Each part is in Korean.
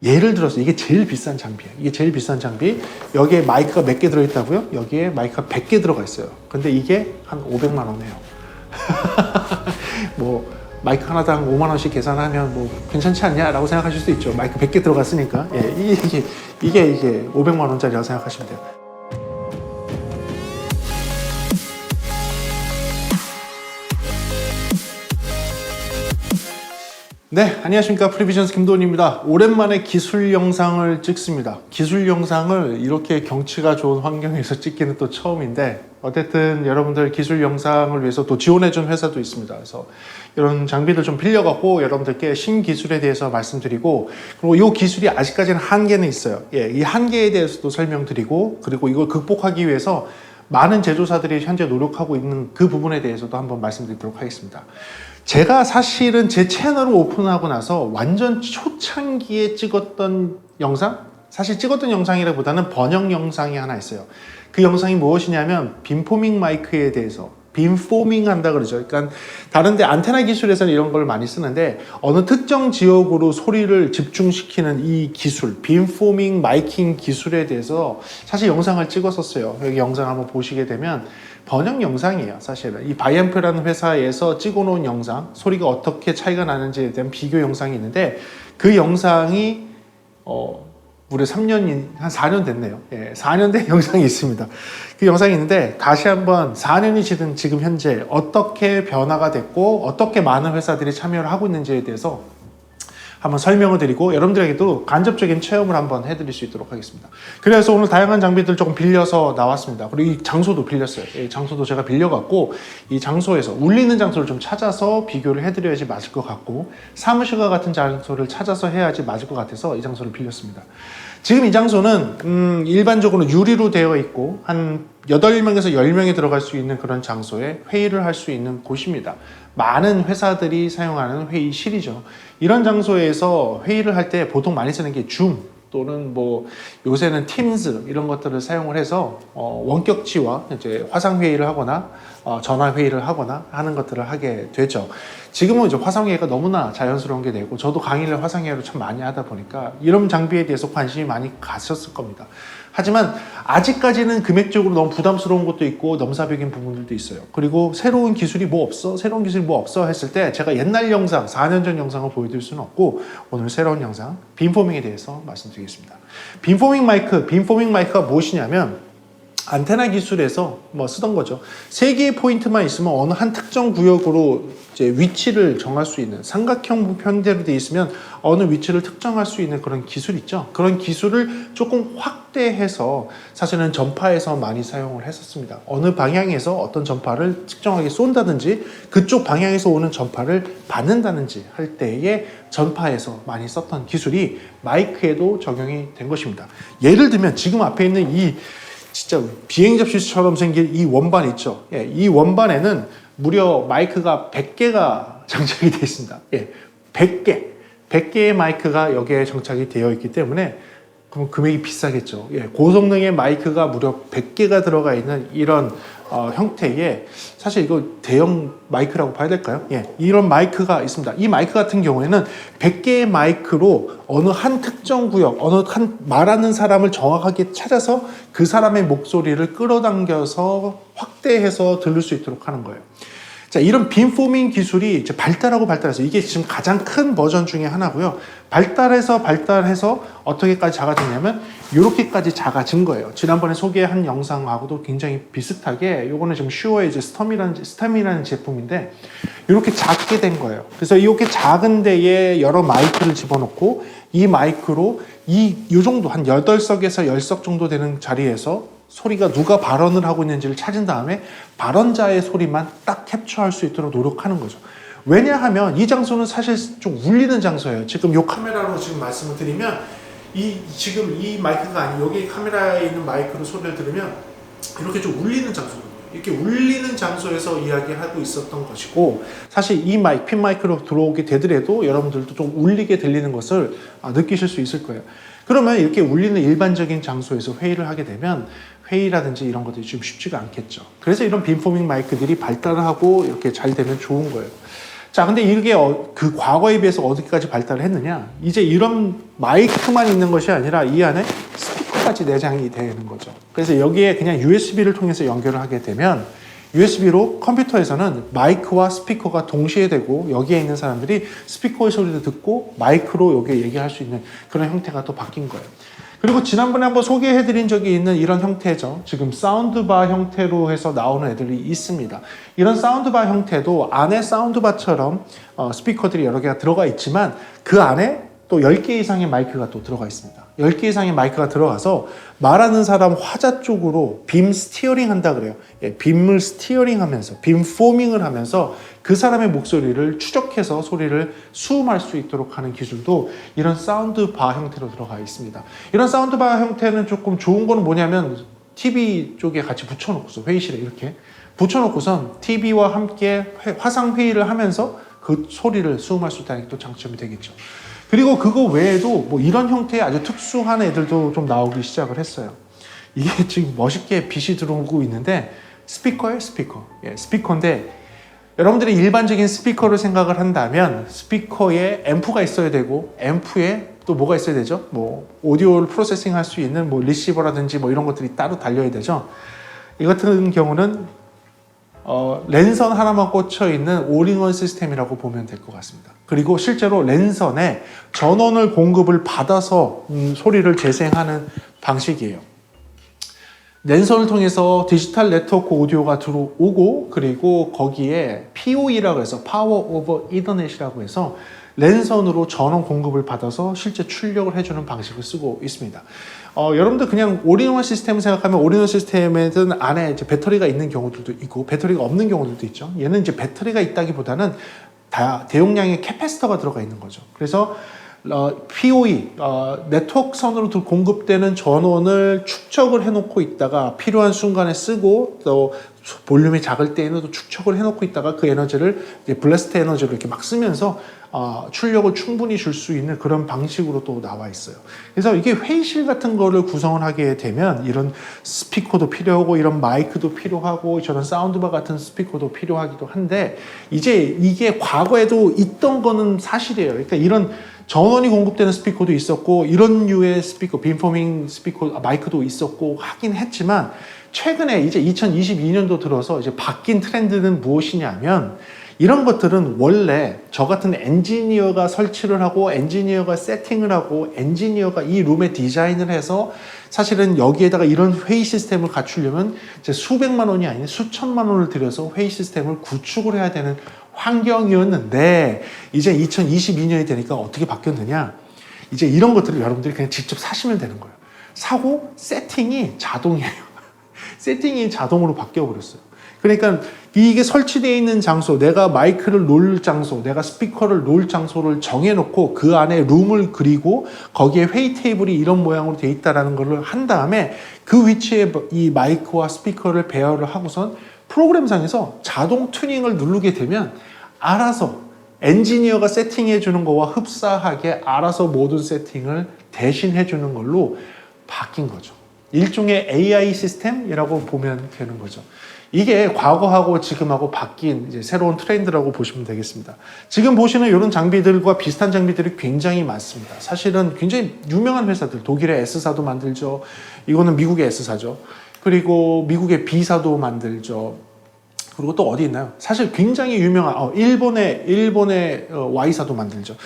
예를 들어서 이게 제일 비싼 장비예요. 이게 제일 비싼 장비. 여기에 마이크가 몇 개 들어있다고요? 여기에 마이크가 100개 들어가 있어요. 근데 이게 한 500만 원이에요. 뭐 마이크 하나당 5만 원씩 계산하면 뭐 괜찮지 않냐라고 생각하실 수도 있죠. 마이크 100개 들어갔으니까. 예, 이게 500만 원짜리라고 생각하시면 돼요. 네, 안녕하십니까. 프리비전스 김도훈입니다. 오랜만에 기술 영상을 찍습니다. 기술 영상을 이렇게 경치가 좋은 환경에서 찍기는 또 처음인데, 어쨌든 여러분들 기술 영상을 위해서 또 지원해준 회사도 있습니다. 그래서 이런 장비들 좀 빌려갖고 여러분들께 신기술에 대해서 말씀드리고, 그리고 이 기술이 아직까지는 한계는 있어요. 예, 이 한계에 대해서도 설명드리고, 그리고 이걸 극복하기 위해서 많은 제조사들이 현재 노력하고 있는 그 부분에 대해서도 한번 말씀드리도록 하겠습니다. 제가 사실은 제 채널을 오픈하고 나서 완전 초창기에 찍었던 영상? 사실 찍었던 영상이라기보다는 번역 영상이 하나 있어요. 그 영상이 무엇이냐면 빔포밍 마이크에 대해서 빔포밍 한다 그러죠. 그러니까 다른데 안테나 기술에서는 이런 걸 많이 쓰는데 어느 특정 지역으로 소리를 집중시키는 이 기술, 빔포밍 마이킹 기술에 대해서 사실 영상을 찍었었어요. 여기 영상 한번 보시게 되면 번역 영상이에요. 사실은 이 바이앰프라는 회사에서 찍어놓은 영상, 소리가 어떻게 차이가 나는지에 대한 비교 영상이 있는데 그 영상이 무려 3년, 한 4년 됐네요. 예, 4년 된 영상이 있습니다. 그 영상이 있는데 다시 한번 4년이 지난 지금 현재 어떻게 변화가 됐고 어떻게 많은 회사들이 참여를 하고 있는지에 대해서 한번 설명을 드리고 여러분들에게도 간접적인 체험을 한번 해드릴 수 있도록 하겠습니다. 그래서 오늘 다양한 장비들 조금 빌려서 나왔습니다. 그리고 이 장소도 빌렸어요. 이 장소도 제가 빌려갖고 이 장소에서 울리는 장소를 좀 찾아서 비교를 해드려야지 맞을 것 같고 사무실과 같은 장소를 찾아서 해야지 맞을 것 같아서 이 장소를 빌렸습니다. 지금 이 장소는 일반적으로 유리로 되어 있고 한 8명에서 10명이 들어갈 수 있는 그런 장소에 회의를 할 수 있는 곳입니다. 많은 회사들이 사용하는 회의실이죠. 이런 장소에서 회의를 할 때 보통 많이 쓰는 게 줌 또는 뭐 요새는 팀즈 이런 것들을 사용을 해서 원격지와 이제 화상 회의를 하거나 전화 회의를 하거나 하는 것들을 하게 되죠. 지금은 이제 화상 회의가 너무나 자연스러운 게 되고 저도 강의를 화상 회의로 참 많이 하다 보니까 이런 장비에 대해서 관심이 많이 가셨을 겁니다. 하지만 아직까지는 금액적으로 너무 부담스러운 것도 있고 넘사벽인 부분들도 있어요. 그리고 새로운 기술이 뭐 없어? 새로운 기술이 뭐 없어? 했을 때 제가 옛날 영상, 4년 전 영상을 보여드릴 수는 없고 오늘 새로운 영상, 빔포밍에 대해서 말씀드리겠습니다. 빔포밍 마이크가 무엇이냐면 안테나 기술에서 뭐 쓰던 거죠. 3개의 포인트만 있으면 어느 한 특정 구역으로 이제 위치를 정할 수 있는 삼각형 편대로 되어 있으면 어느 위치를 특정할 수 있는 그런 기술 있죠. 그런 기술을 조금 확대해서 사실은 전파에서 많이 사용을 했었습니다. 어느 방향에서 어떤 전파를 특정하게 쏜다든지 그쪽 방향에서 오는 전파를 받는다든지 할 때에 전파에서 많이 썼던 기술이 마이크에도 적용이 된 것입니다. 예를 들면 지금 앞에 있는 이 진짜 비행 접시처럼 생긴 이 원반 있죠. 예, 이 원반에는 무려 마이크가 100개가 장착이 되어 있습니다. 예, 100개의 마이크가 여기에 장착이 되어 있기 때문에 그럼 금액이 비싸겠죠. 예, 고성능의 마이크가 무려 100개가 들어가 있는 이런 형태의 사실 이거 대형 마이크라고 봐야 될까요? 예, 이런 마이크가 있습니다. 이 마이크 같은 경우에는 100개의 마이크로 어느 한 특정 구역, 어느 한 말하는 사람을 정확하게 찾아서 그 사람의 목소리를 끌어당겨서 확대해서 들을 수 있도록 하는 거예요. 자, 이런 빔포밍 기술이 이제 발달해서 이게 지금 가장 큰 버전 중에 하나고요. 발달해서 어떻게까지 작아졌냐면 이렇게까지 작아진 거예요. 지난번에 소개한 영상하고도 굉장히 비슷하게 요거는 지금 슈어의 이제 스텀이라는 제품인데 이렇게 작게 된 거예요. 그래서 이렇게 작은 데에 여러 마이크를 집어넣고 이 마이크로 요 정도 한 8석에서 10석 정도 되는 자리에서 소리가 누가 발언을 하고 있는지를 찾은 다음에 발언자의 소리만 딱 캡처할 수 있도록 노력하는 거죠. 왜냐하면 이 장소는 사실 좀 울리는 장소예요. 지금 이 카메라로 지금 말씀을 드리면 지금 이 마이크가 아니고 여기 카메라에 있는 마이크로 소리를 들으면 이렇게 좀 울리는 장소거든요. 이렇게 울리는 장소에서 이야기하고 있었던 것이고 사실 이 핀 마이크로 들어오게 되더라도 여러분들도 좀 울리게 들리는 것을 느끼실 수 있을 거예요. 그러면 이렇게 울리는 일반적인 장소에서 회의를 하게 되면 회의라든지 이런 것들이 좀 쉽지가 않겠죠. 그래서 이런 빔포밍 마이크들이 발달하고 이렇게 잘 되면 좋은 거예요. 자, 근데 이게 그 과거에 비해서 어디까지 발달을 했느냐? 이제 이런 마이크만 있는 것이 아니라 이 안에 스피커까지 내장이 되는 거죠. 그래서 여기에 그냥 USB를 통해서 연결을 하게 되면 USB로 컴퓨터에서는 마이크와 스피커가 동시에 되고 여기에 있는 사람들이 스피커의 소리도 듣고 마이크로 여기에 얘기할 수 있는 그런 형태가 또 바뀐 거예요. 그리고 지난번에 한번 소개해드린 적이 있는 이런 형태죠. 지금 사운드바 형태로 해서 나오는 애들이 있습니다. 이런 사운드바 형태도 안에 사운드바처럼 스피커들이 여러 개가 들어가 있지만 그 안에 또 10개 이상의 마이크가 또 들어가 있습니다. 10개 이상의 마이크가 들어가서 말하는 사람 화자 쪽으로 빔 스티어링 한다 그래요. 예, 빔을 스티어링 하면서, 빔 포밍을 하면서 그 사람의 목소리를 추적해서 소리를 수음할 수 있도록 하는 기술도 이런 사운드바 형태로 들어가 있습니다. 이런 사운드바 형태는 조금 좋은 거는 뭐냐면 TV 쪽에 같이 붙여놓고서 회의실에 이렇게 붙여놓고선 TV와 함께 화상 회의를 하면서 그 소리를 수음할 수 있다는 게 또 장점이 되겠죠. 그리고 그거 외에도 뭐 이런 형태의 아주 특수한 애들도 좀 나오기 시작을 했어요. 이게 지금 멋있게 빛이 들어오고 있는데 스피커예요, 스피커. 예, 스피커인데 여러분들이 일반적인 스피커를 생각을 한다면 스피커에 앰프가 있어야 되고 앰프에 또 뭐가 있어야 되죠? 뭐 오디오를 프로세싱 할 수 있는 뭐 리시버라든지 뭐 이런 것들이 따로 달려야 되죠. 이 같은 경우는 랜선 하나만 꽂혀 있는 올인원 시스템이라고 보면 될 것 같습니다. 그리고 실제로 랜선에 전원을 공급을 받아서 소리를 재생하는 방식이에요. 랜선을 통해서 디지털 네트워크 오디오가 들어오고 그리고 거기에 PoE라고 해서 파워 오버 이더넷이라고 해서 랜선으로 전원 공급을 받아서 실제 출력을 해주는 방식을 쓰고 있습니다. 여러분들 그냥 올인원 시스템을 생각하면 올인원 시스템에는 안에 이제 배터리가 있는 경우들도 있고 배터리가 없는 경우들도 있죠. 얘는 이제 배터리가 있다기보다는 대용량의 캐패시터가 들어가 있는 거죠. 그래서 PoE, 네트워크선으로 공급되는 전원을 축적을 해놓고 있다가 필요한 순간에 쓰고 또 볼륨이 작을 때에는 또 축적을 해놓고 있다가 그 에너지를 이제 블래스트 에너지로 이렇게 막 쓰면서 출력을 충분히 줄 수 있는 그런 방식으로 또 나와 있어요. 그래서 이게 회의실 같은 거를 구성을 하게 되면 이런 스피커도 필요하고 이런 마이크도 필요하고 저런 사운드바 같은 스피커도 필요하기도 한데 이제 이게 과거에도 있던 거는 사실이에요. 그러니까 이런 전원이 공급되는 스피커도 있었고 이런 류의 스피커, 빔포밍 스피커, 마이크도 있었고 하긴 했지만 최근에 이제 2022년도 들어서 이제 바뀐 트렌드는 무엇이냐면 이런 것들은 원래 저 같은 엔지니어가 설치를 하고 엔지니어가 세팅을 하고 엔지니어가 이 룸에 디자인을 해서 사실은 여기에다가 이런 회의 시스템을 갖추려면 이제 수백만 원이 아닌 수천만 원을 들여서 회의 시스템을 구축을 해야 되는 환경이었는데 이제 2022년이 되니까 어떻게 바뀌었느냐 이제 이런 것들을 여러분들이 그냥 직접 사시면 되는 거예요. 사고 세팅이 자동이에요. 세팅이 자동으로 바뀌어 버렸어요. 그러니까 이게 설치되어 있는 장소, 내가 마이크를 놓을 장소, 내가 스피커를 놓을 장소를 정해놓고 그 안에 룸을 그리고 거기에 회의 테이블이 이런 모양으로 되어 있다는 걸 한 다음에 그 위치에 이 마이크와 스피커를 배열을 하고선 프로그램상에서 자동 튜닝을 누르게 되면 알아서 엔지니어가 세팅해 주는 거와 흡사하게 알아서 모든 세팅을 대신해 주는 걸로 바뀐 거죠. 일종의 AI 시스템이라고 보면 되는 거죠. 이게 과거하고 지금하고 바뀐 이제 새로운 트렌드라고 보시면 되겠습니다. 지금 보시는 이런 장비들과 비슷한 장비들이 굉장히 많습니다. 사실은 굉장히 유명한 회사들, 독일의 S사도 만들죠. 이거는 미국의 S사죠. 그리고 미국의 B사도 만들죠. 그리고 또 어디 있나요? 사실 굉장히 유명한 일본의 Y사도 만들죠.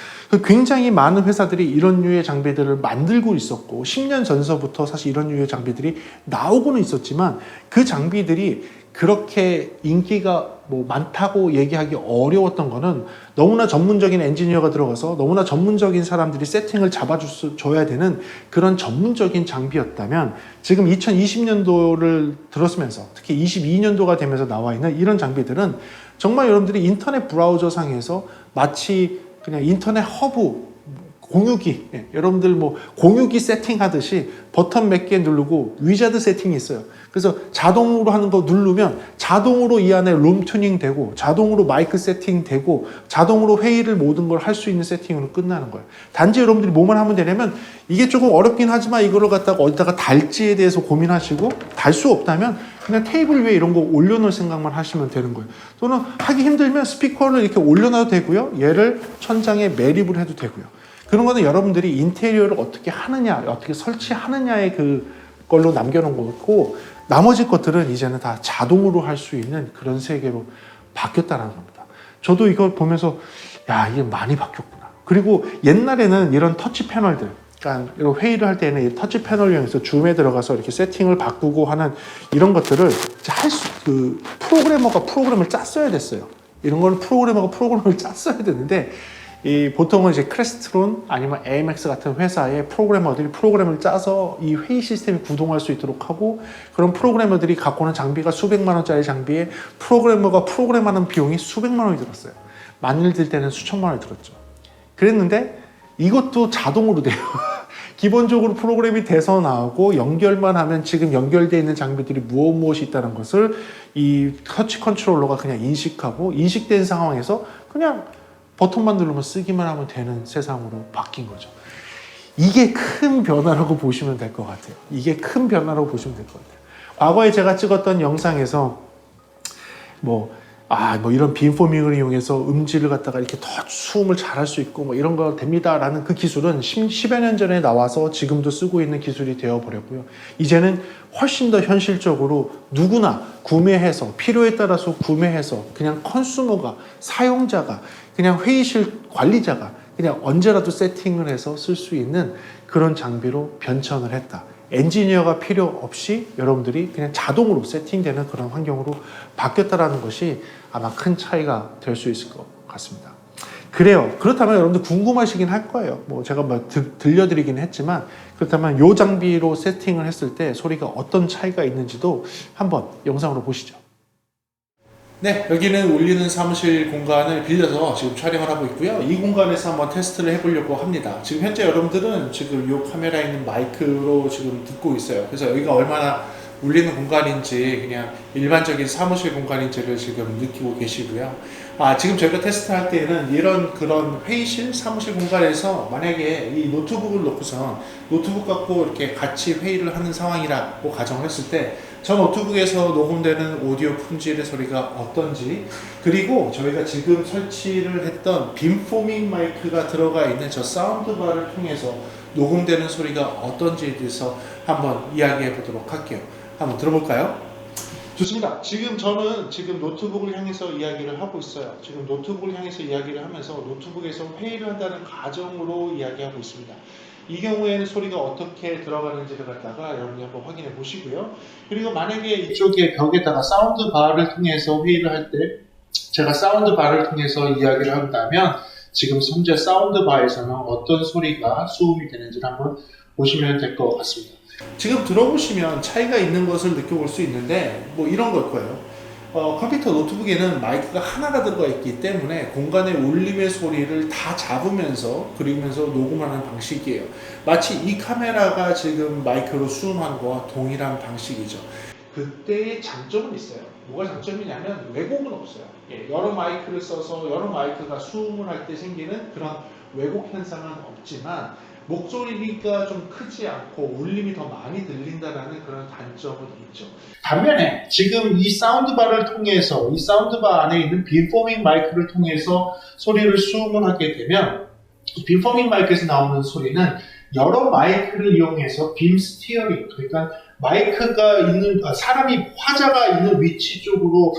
굉장히 많은 회사들이 이런 류의 장비들을 만들고 있었고 10년 전서부터 사실 이런 류의 장비들이 나오고는 있었지만 그 장비들이 그렇게 인기가 뭐 많다고 얘기하기 어려웠던 거는 너무나 전문적인 엔지니어가 들어가서 너무나 전문적인 사람들이 세팅을 잡아줘야 되는 그런 전문적인 장비였다면 지금 2020년도를 들었으면서 특히 22년도가 되면서 나와 있는 이런 장비들은 정말 여러분들이 인터넷 브라우저 상에서 마치 그냥 인터넷 허브 공유기, 여러분들 뭐 공유기 세팅하듯이 버튼 몇 개 누르고 위자드 세팅이 있어요. 그래서 자동으로 하는 거 누르면 자동으로 이 안에 룸 튜닝 되고 자동으로 마이크 세팅 되고 자동으로 회의를 모든 걸 할 수 있는 세팅으로 끝나는 거예요. 단지 여러분들이 뭐만 하면 되냐면 이게 조금 어렵긴 하지만 이거를 갖다가 어디다가 달지에 대해서 고민하시고 달 수 없다면 그냥 테이블 위에 이런 거 올려놓을 생각만 하시면 되는 거예요. 또는 하기 힘들면 스피커를 이렇게 올려놔도 되고요. 얘를 천장에 매립을 해도 되고요. 그런 거는 여러분들이 인테리어를 어떻게 하느냐, 어떻게 설치하느냐의 그걸로 남겨놓은 거고, 나머지 것들은 이제는 다 자동으로 할 수 있는 그런 세계로 바뀌었다는 겁니다. 저도 이걸 보면서 야, 이게 많이 바뀌었구나. 그리고 옛날에는 이런 터치 패널들, 그러니까 이런 회의를 할 때는 이 터치 패널을 이용해서 줌에 들어가서 이렇게 세팅을 바꾸고 하는 이런 것들을 프로그래머가 프로그램을 짰어야 됐어요. 이런 거는 프로그래머가 프로그램을 짰어야 되는데, 보통은 이제 크레스트론 아니면 AMX 같은 회사의 프로그래머들이 프로그램을 짜서 이 회의 시스템이 구동할 수 있도록 하고, 그런 프로그래머들이 갖고 오는 장비가 수백만 원짜리 장비에 프로그래머가 프로그램하는 비용이 수백만 원이 들었어요. 많이 들 때는 수천만 원이 들었죠. 그랬는데 이것도 자동으로 돼요. 기본적으로 프로그램이 돼서 나오고 연결만 하면 지금 연결되어 있는 장비들이 무엇이 있다는 것을 이 터치 컨트롤러가 그냥 인식하고, 인식된 상황에서 그냥 버튼만 누르면 쓰기만 하면 되는 세상으로 바뀐 거죠. 이게 큰 변화라고 보시면 될 것 같아요. 이게 큰 변화라고 보시면 될 것 같아요. 과거에 제가 찍었던 영상에서 이런 빔포밍을 이용해서 음질을 갖다가 이렇게 더 수음을 잘할 수 있고 이런 거 됩니다라는 그 기술은 10여 년 전에 나와서 지금도 쓰고 있는 기술이 되어버렸고요. 이제는 훨씬 더 현실적으로 누구나 구매해서, 필요에 따라서 구매해서 그냥 컨슈머가, 사용자가, 그냥 회의실 관리자가 그냥 언제라도 세팅을 해서 쓸 수 있는 그런 장비로 변천을 했다. 엔지니어가 필요 없이 여러분들이 그냥 자동으로 세팅되는 그런 환경으로 바뀌었다는 것이 아마 큰 차이가 될 수 있을 것 같습니다. 그래요. 그렇다면 여러분들 궁금하시긴 할 거예요. 제가 들려드리긴 했지만, 그렇다면 이 장비로 세팅을 했을 때 소리가 어떤 차이가 있는지도 한번 영상으로 보시죠. 네, 여기는 울리는 사무실 공간을 빌려서 지금 촬영을 하고 있고요. 이 공간에서 한번 테스트를 해보려고 합니다. 지금 현재 여러분들은 지금 이 카메라에 있는 마이크로 지금 듣고 있어요. 그래서 여기가 얼마나 울리는 공간인지, 그냥 일반적인 사무실 공간인지를 지금 느끼고 계시고요. 지금 저희가 테스트할 때는 그런 회의실, 사무실 공간에서 만약에 이 노트북을 놓고선 노트북 갖고 이렇게 같이 회의를 하는 상황이라고 가정을 했을 때, 저 노트북에서 녹음되는 오디오 품질의 소리가 어떤지, 그리고 저희가 지금 설치를 했던 빔포밍 마이크가 들어가 있는 저 사운드바를 통해서 녹음되는 소리가 어떤지에 대해서 한번 이야기해 보도록 할게요. 한번 들어볼까요? 좋습니다. 저는 지금 노트북을 향해서 이야기를 하고 있어요. 지금 노트북을 향해서 이야기를 하면서 노트북에서 회의를 한다는 가정으로 이야기하고 있습니다. 이 경우에는 소리가 어떻게 들어가는지를 갖다가 여러분이 한번 확인해 보시고요. 그리고 만약에 이쪽에 벽에다가 사운드바를 통해서 회의를 할 때, 제가 사운드바를 통해서 이야기를 한다면 지금 현재 사운드바에서는 어떤 소리가 수음이 되는지를 한번 보시면 될 것 같습니다. 지금 들어보시면 차이가 있는 것을 느껴볼 수 있는데, 이런 걸 거예요. 컴퓨터 노트북에는 마이크가 하나가 들어가 있기 때문에 공간의 울림의 소리를 다 잡으면서 그리면서 녹음하는 방식이에요. 마치 이 카메라가 지금 마이크로 수음한 거와 동일한 방식이죠. 그때의 장점은 있어요. 뭐가 장점이냐면 왜곡은 없어요. 여러 마이크를 써서 여러 마이크가 수음을 할 때 생기는 그런 왜곡 현상은 없지만, 목소리가 좀 크지 않고 울림이 더 많이 들린다는 그런 단점은 있죠. 반면에 지금 이 사운드바를 통해서, 이 사운드바 안에 있는 빔포밍 마이크를 통해서 소리를 수음을 하게 되면, 빔포밍 마이크에서 나오는 소리는 여러 마이크를 이용해서 빔 스티어링, 그러니까 마이크가 있는, 화자가 있는 위치 쪽으로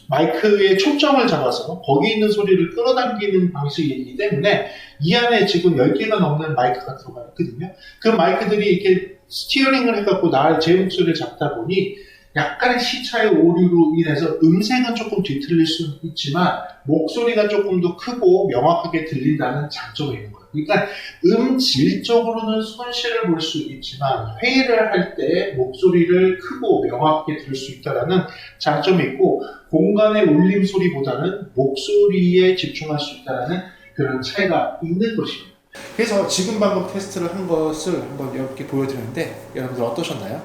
마이크의 초점을 잡아서 거기 있는 소리를 끌어당기는 방식이기 때문에 이 안에 지금 10개가 넘는 마이크가 들어가 있거든요. 그 마이크들이 이렇게 스티어링을 해갖고 제 목소리를 잡다 보니 약간의 시차의 오류로 인해서 음색은 조금 뒤틀릴 수 있지만 목소리가 조금 더 크고 명확하게 들린다는 장점이 있는 거예요. 그러니까 음질적으로는 손실을 볼 수 있지만 회의를 할 때 목소리를 크고 명확하게 들을 수 있다는 장점이 있고, 공간의 울림 소리보다는 목소리에 집중할 수 있다는 그런 차이가 있는 것입니다. 그래서 지금 방금 테스트를 한 것을 한번 이렇게 보여드렸는데 여러분들 어떠셨나요?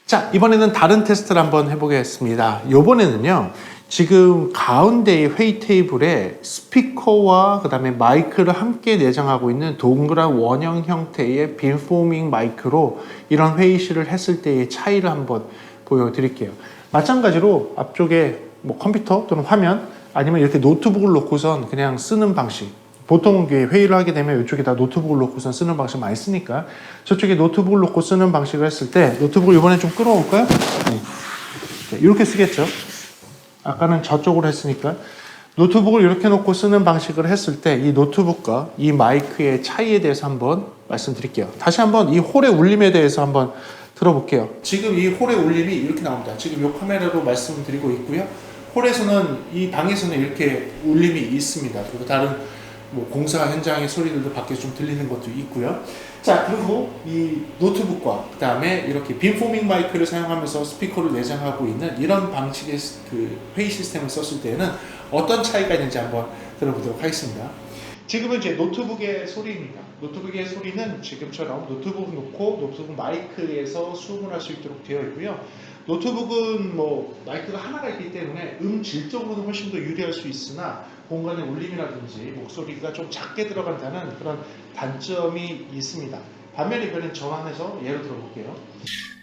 자, 이번에는 다른 테스트를 한번 해보겠습니다. 이번에는요, 지금 가운데의 회의 테이블에 스피커와 그 다음에 마이크를 함께 내장하고 있는 동그란 원형 형태의 빔포밍 마이크로 이런 회의실을 했을 때의 차이를 한번 보여드릴게요. 마찬가지로 앞쪽에 뭐 컴퓨터 또는 화면 아니면 이렇게 노트북을 놓고선 그냥 쓰는 방식, 보통 회의를 하게 되면 이쪽에다 노트북을 놓고선 쓰는 방식 많이 쓰니까 저쪽에 노트북을 놓고 쓰는 방식을 했을 때 노트북을 이번에 좀 끌어올까요? 네. 이렇게 쓰겠죠. 아까는 저쪽으로 했으니까 노트북을 이렇게 놓고 쓰는 방식을 했을 때 이 노트북과 이 마이크의 차이에 대해서 한번 말씀드릴게요. 다시 한번 이 홀의 울림에 대해서 한번 들어볼게요. 지금 이 홀의 울림이 이렇게 나옵니다. 지금 이 카메라로 말씀드리고 있고요. 홀에서는 이 방에서는 이렇게 울림이 있습니다. 그리고 다른 뭐 공사 현장의 소리들도 밖에서 좀 들리는 것도 있고요. 자, 그리고 이 노트북과 그 다음에 이렇게 빔포밍 마이크를 사용하면서 스피커를 내장하고 있는 이런 방식의 그 회의 시스템을 썼을 때는 어떤 차이가 있는지 한번 들어보도록 하겠습니다. 지금은 이제 노트북의 소리입니다. 노트북의 소리는 지금처럼 노트북 놓고 노트북 마이크에서 수음을 할 수 있도록 되어 있고요. 노트북은 뭐 마이크가 하나가 있기 때문에 질적으로는 훨씬 더 유리할 수 있으나 공간의 울림이라든지 목소리가 좀 작게 들어간다는 그런 단점이 있습니다. 반면에 이번엔 전환해서 예를 들어볼게요.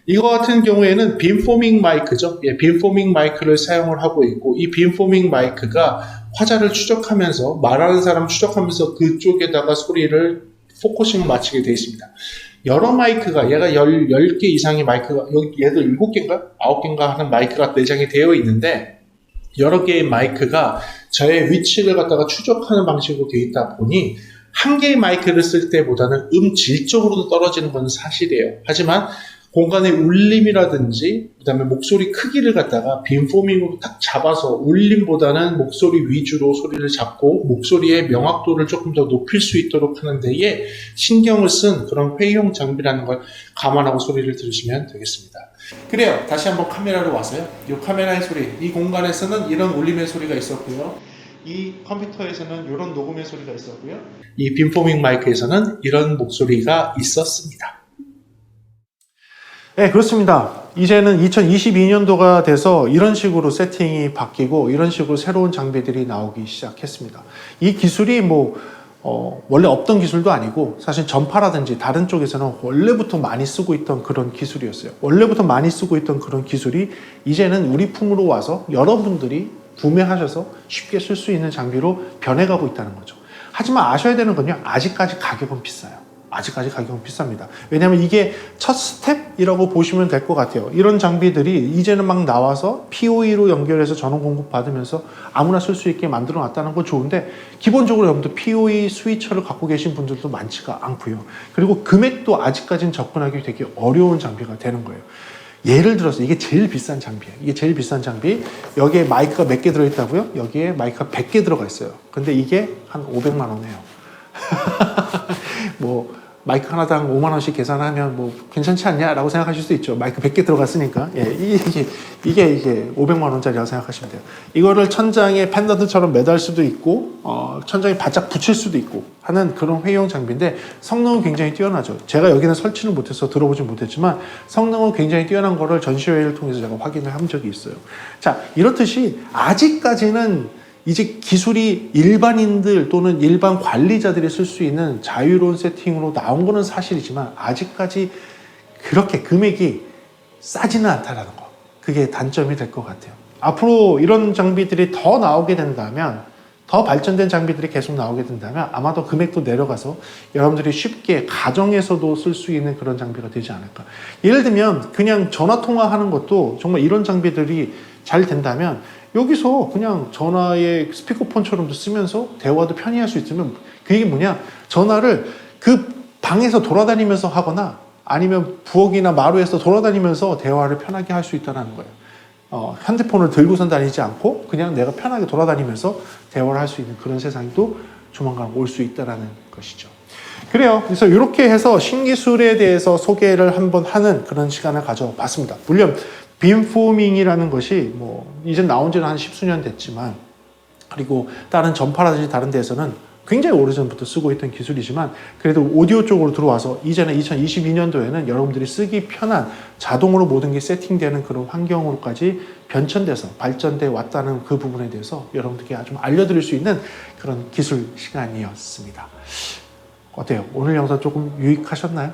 이거 같은 경우에는 빔포밍 마이크죠. 예, 빔포밍 마이크를 사용을 하고 있고 이 빔포밍 마이크가 화자를 추적하면서 말하는 사람 추적하면서 그쪽에다가 소리를 포커싱을 맞추게 되어 있습니다. 여러 마이크가 얘가 10개 이상의 마이크가 여기 얘도 7개인가? 9개인가 하는 마이크가 내장이 되어 있는데 여러 개의 마이크가 저의 위치를 갖다가 추적하는 방식으로 되어 있다 보니 한 개의 마이크를 쓸 때보다는 질적으로도 떨어지는 건 사실이에요. 하지만 공간의 울림이라든지 그다음에 목소리 크기를 갖다가 빔포밍으로 딱 잡아서 울림보다는 목소리 위주로 소리를 잡고 목소리의 명확도를 조금 더 높일 수 있도록 하는 데에 신경을 쓴 그런 회의용 장비라는 걸 감안하고 소리를 들으시면 되겠습니다. 그래요. 다시 한번 카메라로 와서요. 이 카메라의 소리, 이 공간에서는 이런 울림의 소리가 있었고요. 이 컴퓨터에서는 이런 녹음의 소리가 있었고요. 이 빔포밍 마이크에서는 이런 목소리가 있었습니다. 네, 그렇습니다. 이제는 2022년도가 돼서 이런 식으로 세팅이 바뀌고 이런 식으로 새로운 장비들이 나오기 시작했습니다. 이 기술이 원래 없던 기술도 아니고 사실 전파라든지 다른 쪽에서는 원래부터 많이 쓰고 있던 그런 기술이었어요. 원래부터 많이 쓰고 있던 그런 기술이 이제는 우리 품으로 와서 여러분들이 구매하셔서 쉽게 쓸 수 있는 장비로 변해가고 있다는 거죠. 하지만 아셔야 되는 건요. 아직까지 가격은 비싸요. 아직까지 가격은 비쌉니다. 왜냐하면 이게 첫 스텝이라고 보시면 될 것 같아요. 이런 장비들이 이제는 막 나와서 PoE로 연결해서 전원 공급 받으면서 아무나 쓸 수 있게 만들어 놨다는 건 좋은데 기본적으로 여러분들 PoE 스위처를 갖고 계신 분들도 많지가 않고요. 그리고 금액도 아직까지는 접근하기 되게 어려운 장비가 되는 거예요. 예를 들어서 이게 제일 비싼 장비예요. 이게 제일 비싼 장비. 여기에 마이크가 몇 개 들어있다고요? 여기에 마이크가 100개 들어가 있어요. 근데 이게 한 500만 원이에요. 마이크 하나당 5만 원씩 계산하면 괜찮지 않냐라고 생각하실 수도 있죠. 마이크 100개 들어갔으니까. 예, 이게 500만 원짜리라고 생각하시면 돼요. 이거를 천장에 펜던트처럼 매달 수도 있고, 천장에 바짝 붙일 수도 있고 하는 그런 회의용 장비인데 성능은 굉장히 뛰어나죠. 제가 여기는 설치는 못해서 들어보진 못했지만 성능은 굉장히 뛰어난 거를 전시회를 통해서 제가 확인을 한 적이 있어요. 자, 이렇듯이 아직까지는 이제 기술이 일반인들 또는 일반 관리자들이 쓸 수 있는 자유로운 세팅으로 나온 거는 사실이지만 아직까지 그렇게 금액이 싸지는 않다라는 거. 그게 단점이 될 것 같아요. 앞으로 이런 장비들이 더 나오게 된다면, 더 발전된 장비들이 계속 나오게 된다면 아마도 금액도 내려가서 여러분들이 쉽게 가정에서도 쓸 수 있는 그런 장비가 되지 않을까. 예를 들면 그냥 전화통화하는 것도 정말 이런 장비들이 잘 된다면 여기서 그냥 전화의 스피커폰처럼도 쓰면서 대화도 편히 할 수 있으면 그게 뭐냐, 전화를 그 방에서 돌아다니면서 하거나 아니면 부엌이나 마루에서 돌아다니면서 대화를 편하게 할 수 있다는 거예요. 핸드폰을 들고선 다니지 않고 그냥 내가 편하게 돌아다니면서 대화를 할 수 있는 그런 세상도 조만간 올 수 있다는 것이죠. 그래요. 그래서 이렇게 해서 신기술에 대해서 소개를 한번 하는 그런 시간을 가져봤습니다. 물론 빔포밍이라는 것이 이제 나온 지는 한 10수년 됐지만, 그리고 다른 전파라든지 다른 데에서는 굉장히 오래전부터 쓰고 있던 기술이지만 그래도 오디오 쪽으로 들어와서 이제는 2022년도에는 여러분들이 쓰기 편한 자동으로 모든 게 세팅되는 그런 환경으로까지 변천돼서 발전돼 왔다는 그 부분에 대해서 여러분들께 좀 알려드릴 수 있는 그런 기술 시간이었습니다. 어때요? 오늘 영상 조금 유익하셨나요?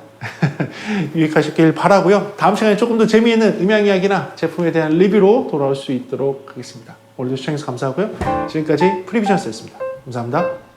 유익하셨길 바라고요. 다음 시간에 조금 더 재미있는 음향 이야기나 제품에 대한 리뷰로 돌아올 수 있도록 하겠습니다. 오늘도 시청해주셔서 감사하고요. 지금까지 프리비전스였습니다. 감사합니다.